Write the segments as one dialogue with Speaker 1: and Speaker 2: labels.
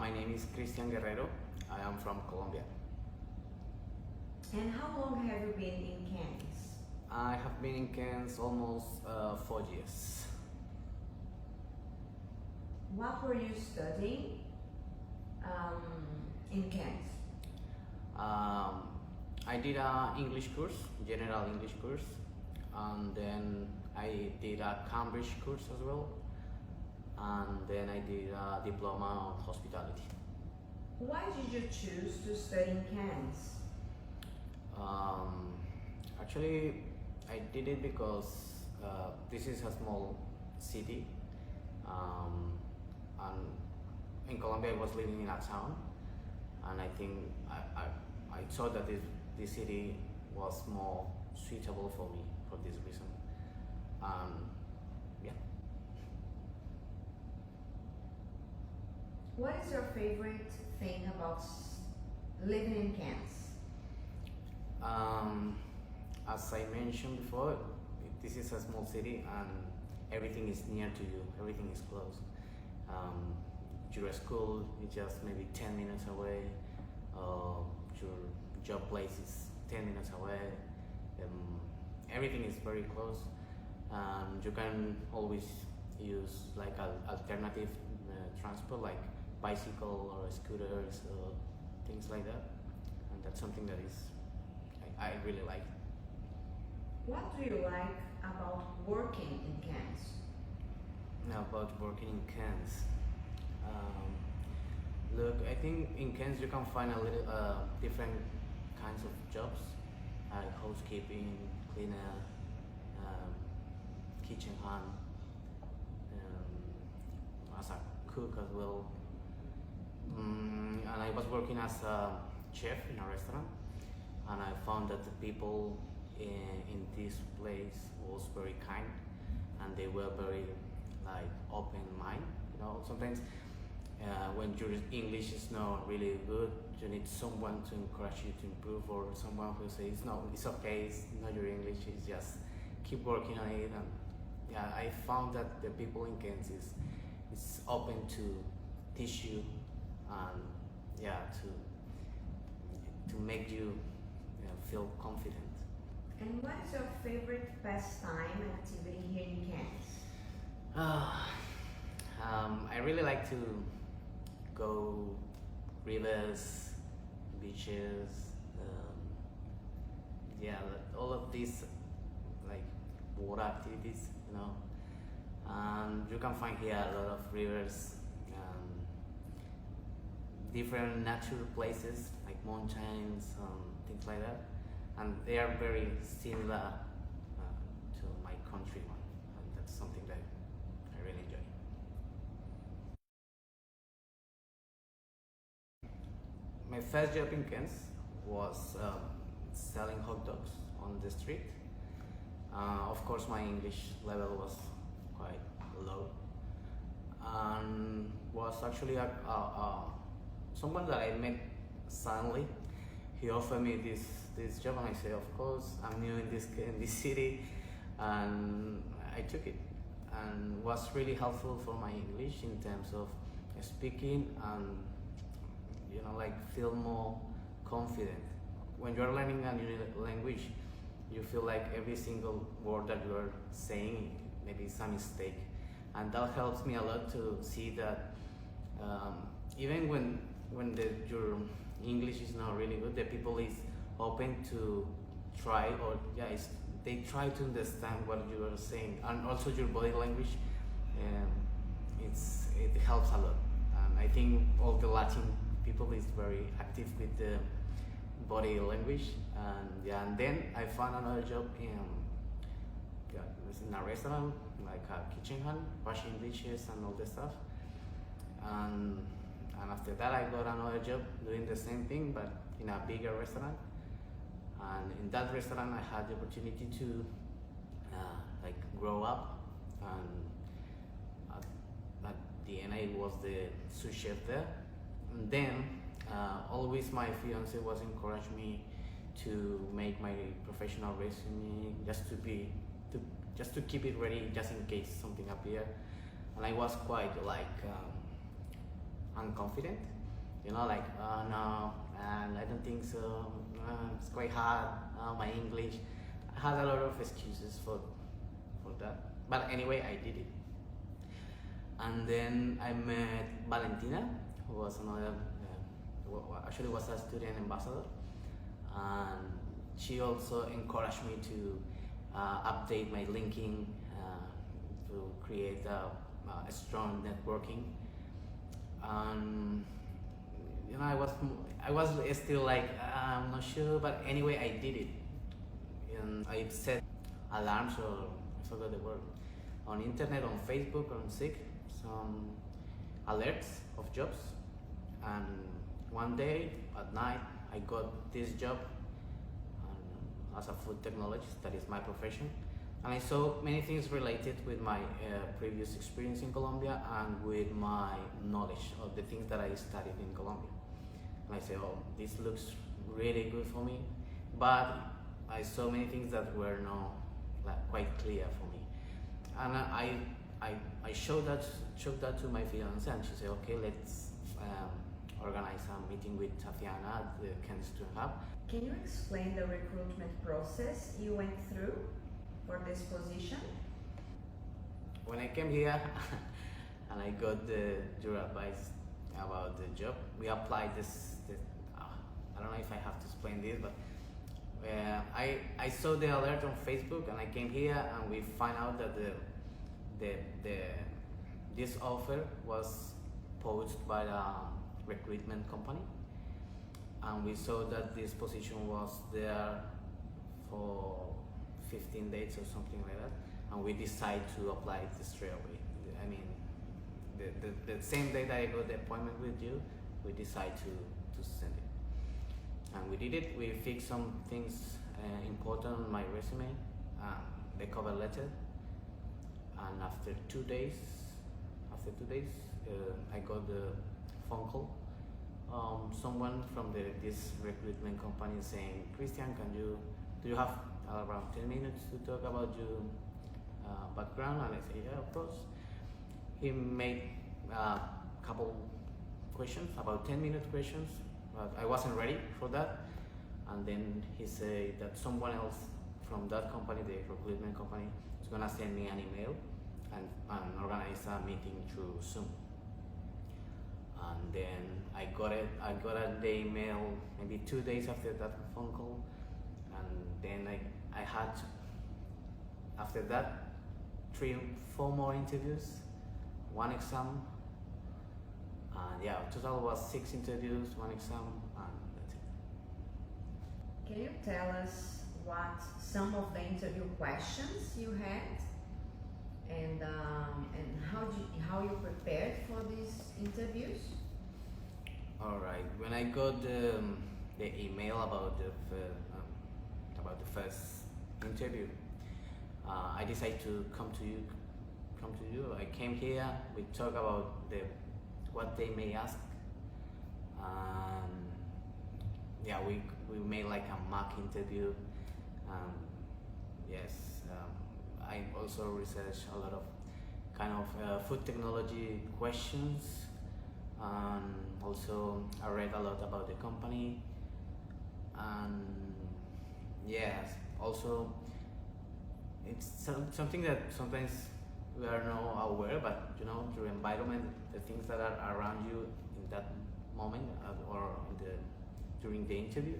Speaker 1: My name is Cristian. I am from Colombia.
Speaker 2: And how long have you been in Cairns?
Speaker 1: I have been in Cairns almost 4 years.
Speaker 2: What were you studying in Cairns?
Speaker 1: I did an English course, general English course, and then I did a Cambridge course as well, and then I did a diploma on hospitality.
Speaker 2: Why did you choose to study in Cairns?
Speaker 1: Actually, I did it because this is a small city, and in Colombia I was living in a town, and I think I thought that this city was more suitable for me for this reason. Yeah.
Speaker 2: What is your favorite thing about living in Cairns?
Speaker 1: As I mentioned before, this is a small city and everything is near to you, everything is close. Your school is just maybe 10 minutes away, your job place is 10 minutes away, everything is very close. You can always use like alternative transport like bicycle or scooters or things like that, and that's something that is I really like.
Speaker 2: What do you like about working in Cairns?
Speaker 1: Now about working in Cairns. Look, I think in Cairns you can find a little different kinds of jobs, like housekeeping, cleaner, kitchen hand, as a cook as well. And I was working as a chef in a restaurant, and I found that the people in this place was very kind, and they were very like open mind. You know, sometimes when your English is not really good, you need someone to encourage you to improve, or someone who says no, it's okay, it's not your English, it's just keep working on it. And yeah, I found that the people in Cairns is open to teach you, and yeah, to make you feel confident.
Speaker 2: And what is your favorite pastime activity here in Cairns?
Speaker 1: I really like to go rivers, beaches, yeah, all of these like water activities, you know. And you can find here a lot of rivers, different natural places like mountains, things like that, and they are very similar to my country one, and that's something that I really enjoy. My first job in Cairns was selling hot dogs on the street. Of course, my English level was quite low, and was actually someone that I met suddenly. He offered me this job, and I said, of course, I'm new in this city, and I took it, and was really helpful for my English in terms of speaking and like feel more confident. When you're learning a new language, you feel like every single word that you are saying maybe is a mistake, and that helps me a lot to see that even when your English is not really good, the people is open to try, or they try to understand what you are saying, and also your body language. It helps a lot, and I think all the Latin people is very active with the body language, and then I found another job it was in a restaurant, like a kitchen hand, washing dishes and all this stuff, and after that I got another job doing the same thing but in a bigger restaurant, and in that restaurant I had the opportunity to like grow up, and at the end I was the sous chef there. And then always my fiance was encouraging me to make my professional resume just to keep it ready just in case something appeared, and I was quite like unconfident like, no, and I don't think so. It's quite hard. My English. I had a lot of excuses for that. But anyway, I did it. And then I met Valentina, who was another, actually was a student ambassador, and she also encouraged me to update my LinkedIn to create a strong networking. And I was still like, I'm not sure, but anyway, I did it. And I set alarms, or I forgot the word, on internet, on Facebook, on SIG, some alerts of jobs. And one day at night, I got this job as a food technologist. That is my profession. And I saw many things related with my previous experience in Colombia and with my knowledge of the things that I studied in Colombia. And I said, oh, this looks really good for me. But I saw many things that were not quite clear for me. And I showed that to my fiance, and she said, okay, let's organize a meeting with Tatiana at the Cairns Hub.
Speaker 2: Can you explain the recruitment process you went through for this position?
Speaker 1: When I came here and I got your advice about the job, we applied this I don't know if I have to explain this, but I saw the alert on Facebook, and I came here and we find out that this offer was posted by a recruitment company, and we saw that this position was there for 15 days or something like that, and we decided to apply it straight away. I mean, the same day that I got the appointment with you, we decided to send it. And we did it. We fixed some things important on my resume, the cover letter, and after 2 days, I got the phone call. Someone from this recruitment company saying, Cristian, do you have around 10 minutes to talk about your background? And I said, yeah, of course. He made a couple questions, about 10-minute questions, but I wasn't ready for that. And then he said that someone else from that company, the recruitment company, is gonna send me an email and organize a meeting through Zoom. And then I got the email maybe 2 days after that phone call, and then I had, after that, 3 or 4 more interviews, 1 exam, and yeah, total was 6 interviews, 1 exam, and that's it.
Speaker 2: Can you tell us what some of the interview questions you had, and how you prepared for these interviews?
Speaker 1: All right. When I got the email about the first interview, I decided to come to you. I came here. We talked about what they may ask, and yeah, we made like a mock interview. Yes, I also researched a lot of kind of food technology questions, and also I read a lot about the company, and yes, also it's something that sometimes we are not aware, but your environment, the things that are around you in that moment or during the interview,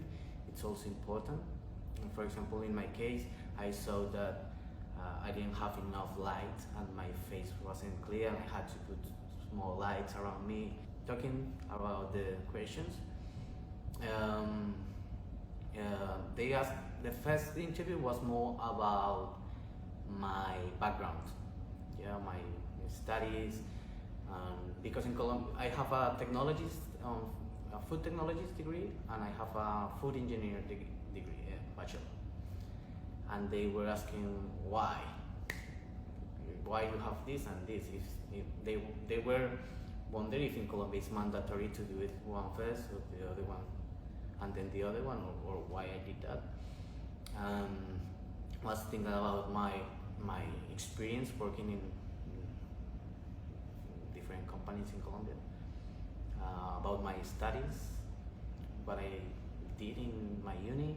Speaker 1: it's also important. And for example, in my case, I saw that I didn't have enough light and my face wasn't clear, and I had to put small lights around me. Talking about the questions, they asked, the first interview was more about my background, my studies, because in Colombia I have a food technologist degree, and I have a food engineer degree, bachelor. And they were asking why you have this and this. If they were wondering if in Colombia it's mandatory to do it one first or the other one, and then the other one, or why I did that. Was thinking about my experience working in different companies in Colombia, about my studies, what I did in my uni.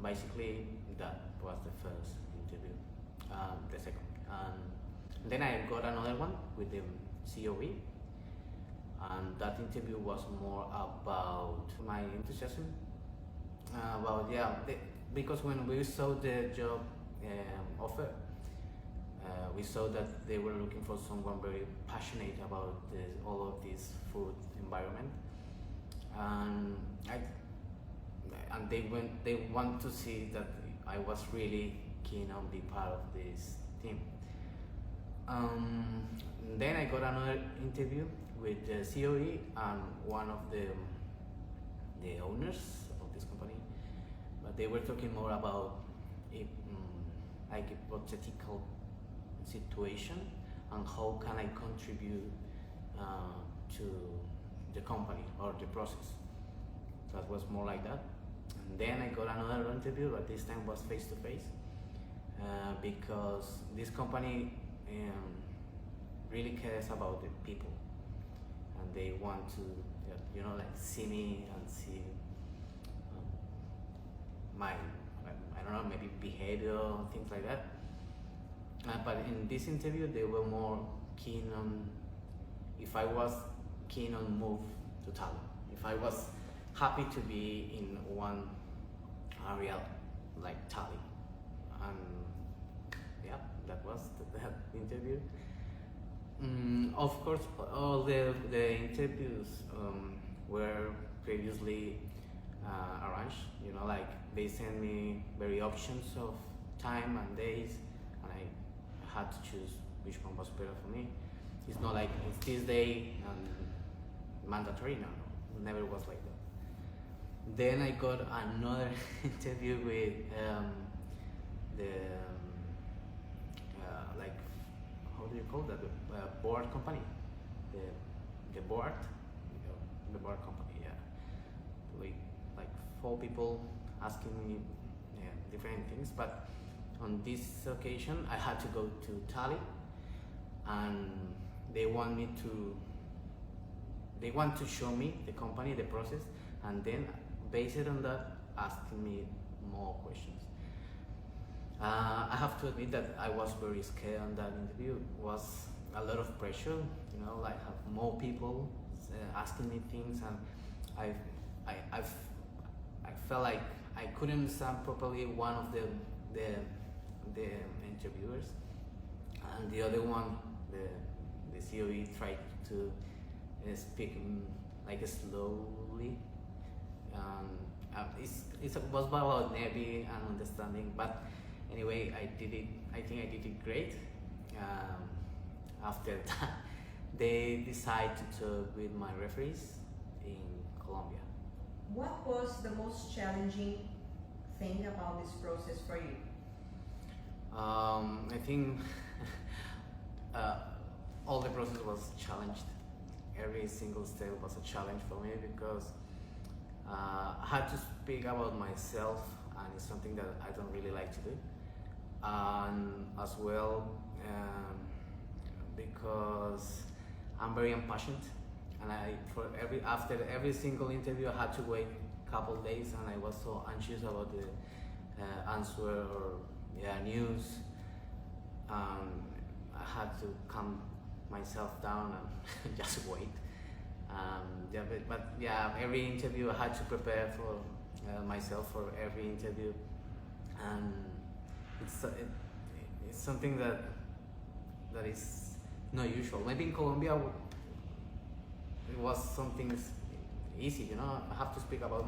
Speaker 1: Basically, that was the first interview. The second, then I got another one with the COE, and that interview was more about my enthusiasm. Because when we saw the job offer, we saw that they were looking for someone very passionate about all of this food environment, and they want to see that I was really keen on being part of this team. Then I got another interview with the COE and one of the owners of this company, but they were talking more about like hypothetical situation and how can I contribute to the company or the process. That was more like that. And then I got another interview, but this time was face to face, because this company really cares about the people, and they want to, like see me and see my, I don't know, maybe behavior, things like that. But in this interview, they were more keen on if I was keen on move to Tallinn, if I was happy to be in one area like Tallinn, and yeah, that was the interview. Of course, all the interviews were previously arranged. Like they sent me very options of time and days, and I had to choose which one was better for me. It's not like it's this day and mandatory. No, never was like that. Then I got another interview with the like, how do you call that? The board company, the board, the board company. Yeah, like 4 people asking me different things, but on this occasion I had to go to Tallinn, and they want to show me the company, the process, and then based on that, asking me more questions. I have to admit that I was very scared on that interview. It was a lot of pressure, like have more people asking me things, and I felt like I couldn't understand properly one of the interviewers, and the other one, the COE, tried to speak like slowly. It was about maybe an understanding, but anyway, I think I did it great. After that, they decided to talk with my referees in Colombia.
Speaker 2: What was the most challenging thing about this process for you?
Speaker 1: I think all the process was challenged. Every single step was a challenge for me, because I had to speak about myself, and it's something that I don't really like to do. And as well, because I'm very impatient, and after every single interview I had to wait a couple days, and I was so anxious about the answer or news. I had to calm myself down and just wait. Every interview I had to prepare for myself for every interview, and it's something that is not usual. Maybe in Colombia it was something easy, I have to speak about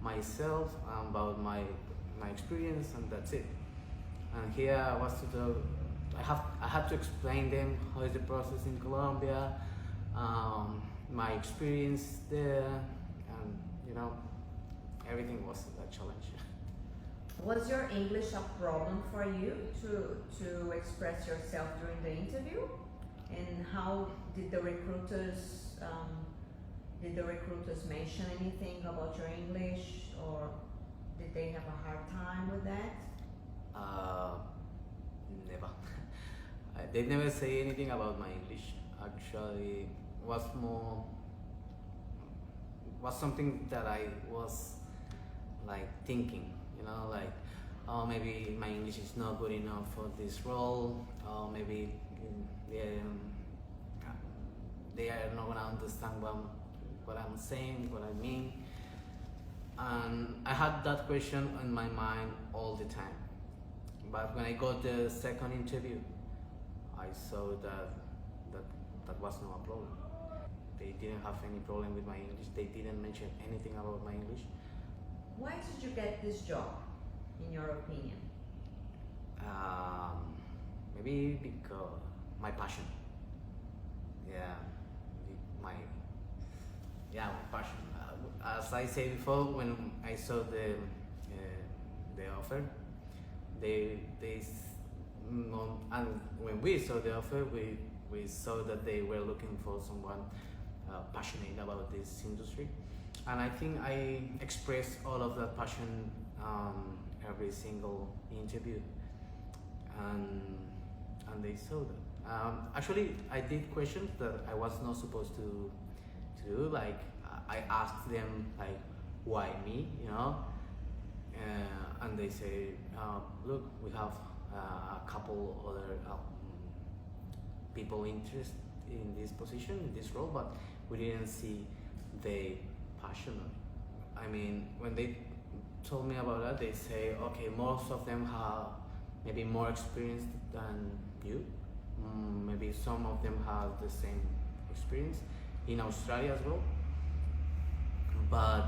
Speaker 1: myself, about my experience, and that's it. And here I had to explain them how is the process in Colombia, my experience there, and everything was a challenge.
Speaker 2: Was your English a problem for you to express yourself during the interview? And how did the recruiters mention anything about your English, or did they have a hard time with that?
Speaker 1: Never. They never say anything about my English. Actually, was more was something that I was like thinking, like, oh, maybe my English is not good enough for this role, or maybe they are not gonna understand what I'm saying, what I mean. And I had that question in my mind all the time. But when I got the second interview, I saw that was no problem. They didn't have any problem with my English. They didn't mention anything about my English.
Speaker 2: Why did you get this job, in your opinion?
Speaker 1: Maybe because my passion. Yeah, my passion. As I said before, when I saw the offer, and when we saw the offer, we saw that they were looking for someone passionate about this industry, and I think I expressed all of that passion every single interview, and they saw that. Actually, I did questions that I was not supposed to do. Like, I asked them, like, why me, and they say, look, we have a couple other people interested in this position, in this role, but we didn't see they passionate. I mean, when they told me about that, they say, okay, most of them have maybe more experience than you. Maybe some of them have the same experience in Australia as well. But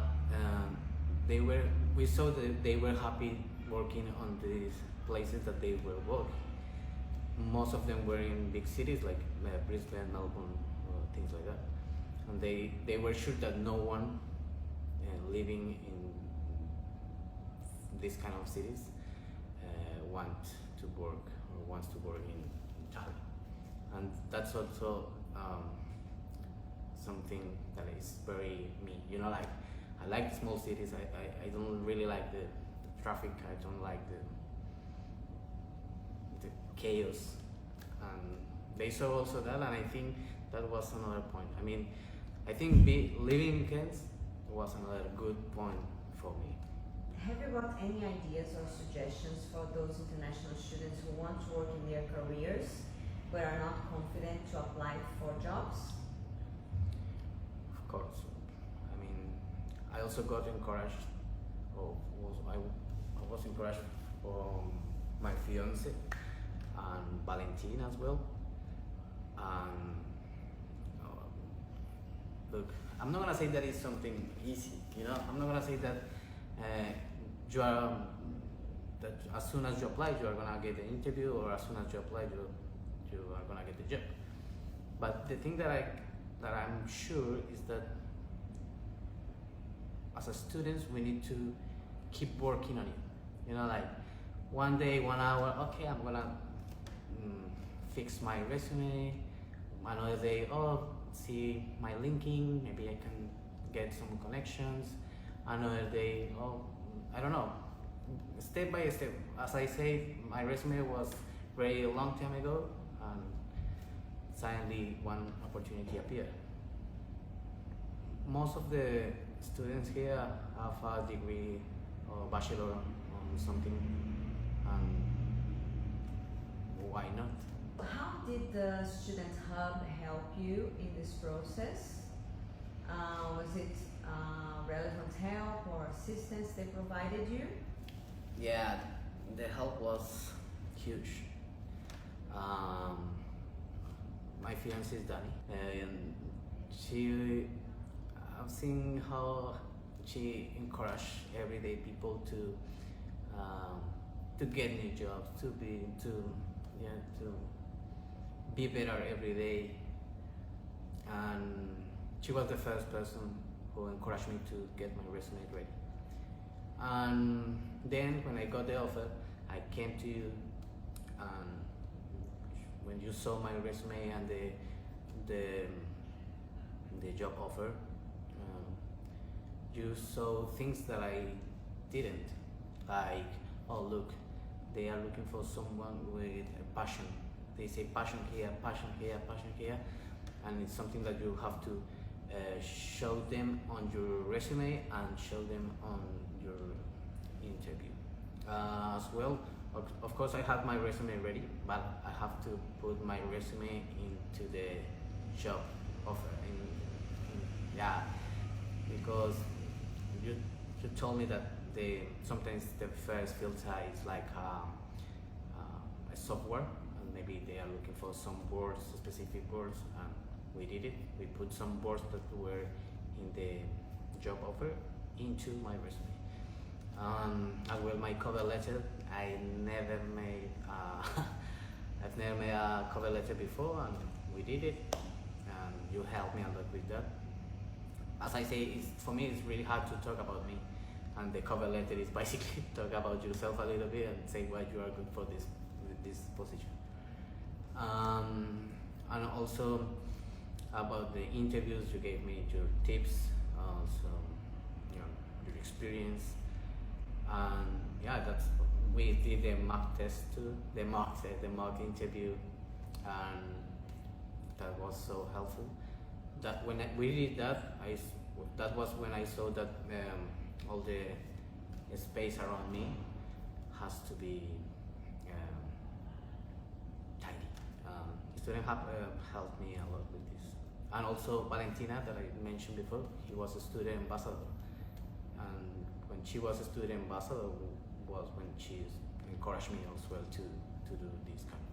Speaker 1: we saw that they were happy working on these places that they were working. Most of them were in big cities like Brisbane, Melbourne, things like that. And they were sure that no one living in these kind of cities wants to work in Italy. And that's also something that is very me. Like, I like small cities. I don't really like the traffic. I don't like the chaos. And they saw also that, and I think that was another point. I mean, I think living in Cairns was another good point for me.
Speaker 2: Have you got any ideas or suggestions for those international students who want to work in their careers but are not confident to apply for jobs?
Speaker 1: Of course. I mean, I also got encouraged, I was encouraged from my fiance and Valentina as well. And look, I'm not gonna say that it's something easy. I'm not gonna say that that as soon as you apply, you are gonna get an interview, or as soon as you apply, you are gonna get the job. But the thing that I'm sure is that as a students, we need to keep working on it. Like, one day, 1 hour, okay, I'm gonna fix my resume. Another day, see my linking, maybe I can get some connections. Another day, I don't know, step by step. As I say, my resume was very long time ago, and suddenly one opportunity appeared. Most of the students here have a degree or bachelor on something, and why not?
Speaker 2: How did the Student Hub help you in this process? Was it relevant help or assistance they provided you?
Speaker 1: Yeah, the help was huge. My fiancée is Dani, and I've seen how she encouraged everyday people to get new jobs, to be better every day. And she was the first person who encouraged me to get my resume ready. And then when I got the offer, I came to you, and when you saw my resume and the job offer, you saw things that I didn't. Like, oh look, they are looking for someone with a passion. They say passion here, passion here, passion here. and it's something that you have to show them on your resume and show them on your interview. As well, of course, I have my resume ready, but I have to put my resume into the job offer. Yeah, because you told me that sometimes the first filter is like a software, and maybe they are looking for some words, specific words, and we did it. We put some words that were in the job offer into my resume. As well, my cover letter, I never made I've never made a cover letter before, and we did it, and you helped me a lot with that. As I say, for me it's really hard to talk about me, and the cover letter is basically talk about yourself a little bit and say why you are good for this position. And also about the interviews, you gave me your tips, so your experience, and yeah, we did the mock test too, the mock interview, and that was so helpful. That when we did that, that was when I saw that all the space around me has to be tidy. Students have helped me a lot with this, and also Valentina that I mentioned before. He was a student ambassador, and when she was a student ambassador was when she encouraged me as well to do this kind of